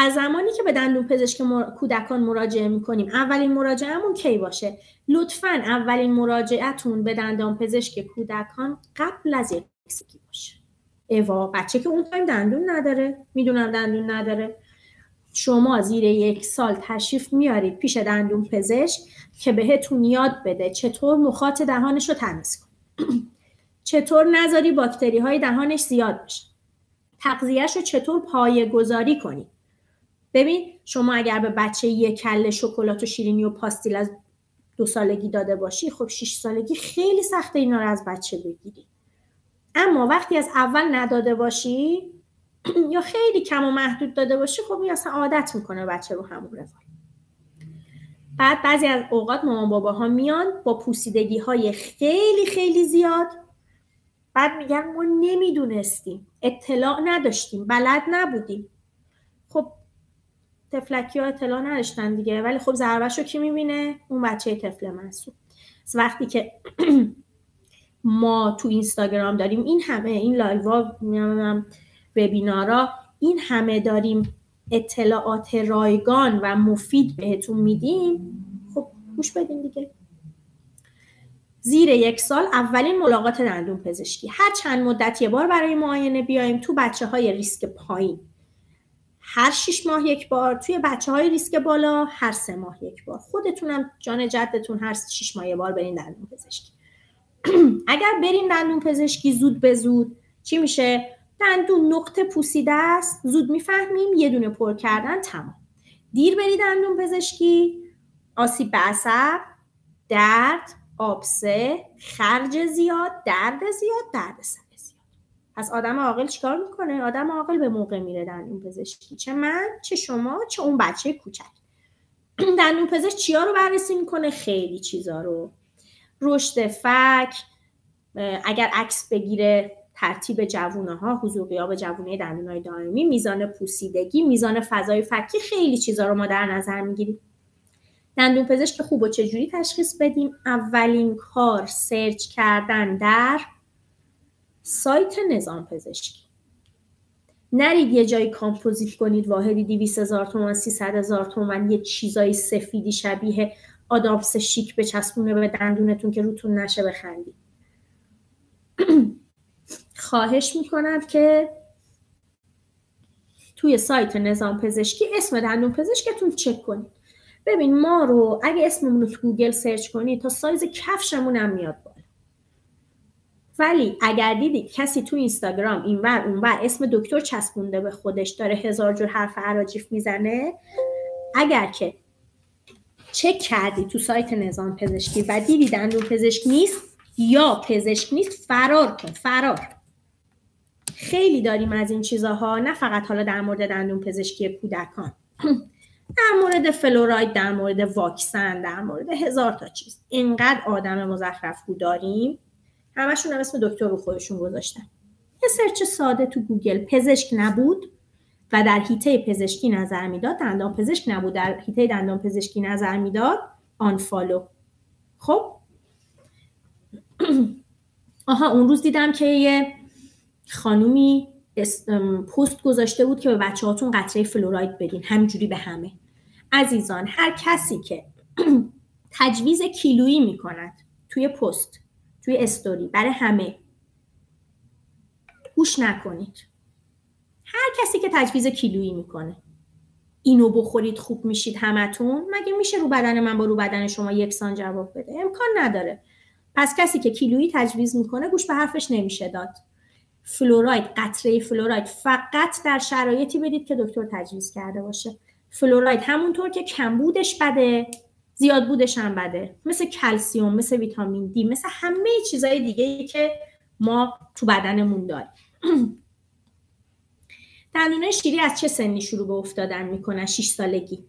از زمانی که به دندون پزشک کودکان مراجعه میکنیم اولین مراجعه‌مون کی باشه؟ لطفاً اولین مراجعتون به دندان پزشک کودکان قبل از 1 سالگی باشه. ایوا بچه که اون تایم دندون نداره، میدونم دندون نداره، شما زیر 1 سال تشریف میارید پیش دندون پزشک که بهتون یاد بده چطور مخاط دهانش رو تمیز کنید، چطور نذاری باکتری های دهانش زیاد بشه، تغذیه‌اش رو چطور پایه‌گذاری کنید. ببین شما اگر به بچه 1 کله شکلات و شیرینی و پاستیل از 2 سالگی داده باشی، خب 6 سالگی خیلی سخته اینا رو از بچه بگیری. اما وقتی از اول نداده باشی یا خیلی کم و محدود داده باشی، خب این اصلا عادت میکنه بچه رو همون روال. بعد بعضی از اوقات مامان باباها میان با پوسیدگی های خیلی خیلی زیاد، بعد میگن ما نمیدونستیم، اطلاع نداشتیم، بلد نبودیم. خب تفلکی ها اطلاع نداشتن دیگه، ولی خب ضربه‌ش رو کی میبینه؟ اون بچه طفل معصوم. وقتی که ما تو اینستاگرام داریم این همه این لایوها، وبینارها، این همه داریم اطلاعات رایگان و مفید بهتون میدیم، خب گوش بدین دیگه. زیر 1 سال اولین ملاقات دندون پزشکی، هر چند مدت 1 بار برای معاینه بیایم. تو بچه‌های ریسک پایین هر 6 ماه 1 بار، توی بچه‌های ریسک بالا هر 3 ماه 1 بار. خودتونم جان جدتون هر 6 ماه 1 بار برین دندون پزشکی. اگر برین دندون پزشکی زود به زود چی میشه؟ دندون نقطه پوسیده است، زود میفهمیم، یه دونه پر کردن تمام. دیر بری دندون پزشکی، آسیب به عصب، درد، آبسه، خرج زیاد، درد زیاد، درد سر زیاد. پس آدم عاقل چیکار میکنه؟ آدم عاقل به موقع میره دندون پزشکی، چه من، چه شما، چه اون بچه کوچک. دندون پزشک چیا رو بررسی میکنه؟ خیلی چیزا رو. رشد فک، اگر عکس بگیره ترتیب جوونه ها، حضور غیاب جوونه دندونای دائمی، میزان پوسیدگی، میزان فضای فکی، خیلی چیزا رو ما در نظر میگیریم. دندون پزشک خوب و چجوری تشخیص بدیم؟ اولین کار سرچ کردن در سایت نظام پزشکی. نرید یه جایی کامپوزیت کنید واحدی 200,000 تومان 300,000 تومان یه چیزای سفیدی شبیه آدامس شیک بچسبونه به دندونتون که روتون نشه بخندید. خواهش میکنم که توی سایت نظام پزشکی اسم دندون پزشکتون چک کنید. ببین ما رو اگه اسممون رو تو گوگل سرچ کنید تا سایز کفشمون هم میاد بالا، ولی اگر دیدید کسی تو اینستاگرام اینور اونور اسم دکتر چسبونده به خودش داره 1000 جور حرف اراجیف میزنه، اگر که چک کردی تو سایت نظام پزشکی و دیدی دندون پزشک نیست یا پزشک نیست، فرار کن، فرار. خیلی داریم از این چیزاها، نه فقط حالا در مورد دندون پزشکی کودکان، در مورد فلوراید، در مورد واکسن، در مورد 1000 تا چیز. اینقدر آدم مزخرفگو داریم، همشون هم اسم دکتر رو خودشون گذاشتن. یه سرچ ساده تو گوگل پزشک نبود و در حیطه پزشکی نظر میداد، دندان پزشک نبود در حیطه دندان پزشکی نظر میداد، آنفالو. خب آها اون روز دیدم که یه خانومی پست گذاشته بود که به بچه هاتون قطره فلوراید بدین، همینجوری به همه. عزیزان هر کسی که تجویز کیلویی میکند توی پست، توی استوری برای همه، گوش نکنید. هر کسی که تجویز کیلویی میکنه اینو بخورید خوب میشید همتون، مگه میشه رو بدن من با رو بدن شما یکسان جواب بده؟ امکان نداره. پس کسی که کیلویی تجویز میکنه گوش به حرفش نمیشه داد. فلوراید، قطره فلوراید فقط در شرایطی بدید که دکتر تجویز کرده باشه. فلوراید همونطور که کمبودش بده، زیاد بودش هم بده، مثل کلسیوم، مثل ویتامین دی، مثل همه چیزای دیگه‌ای که ما تو بدنمون داریم. دندونای شیری از چه سنی شروع به افتادن میکنن؟ 6 سالگی.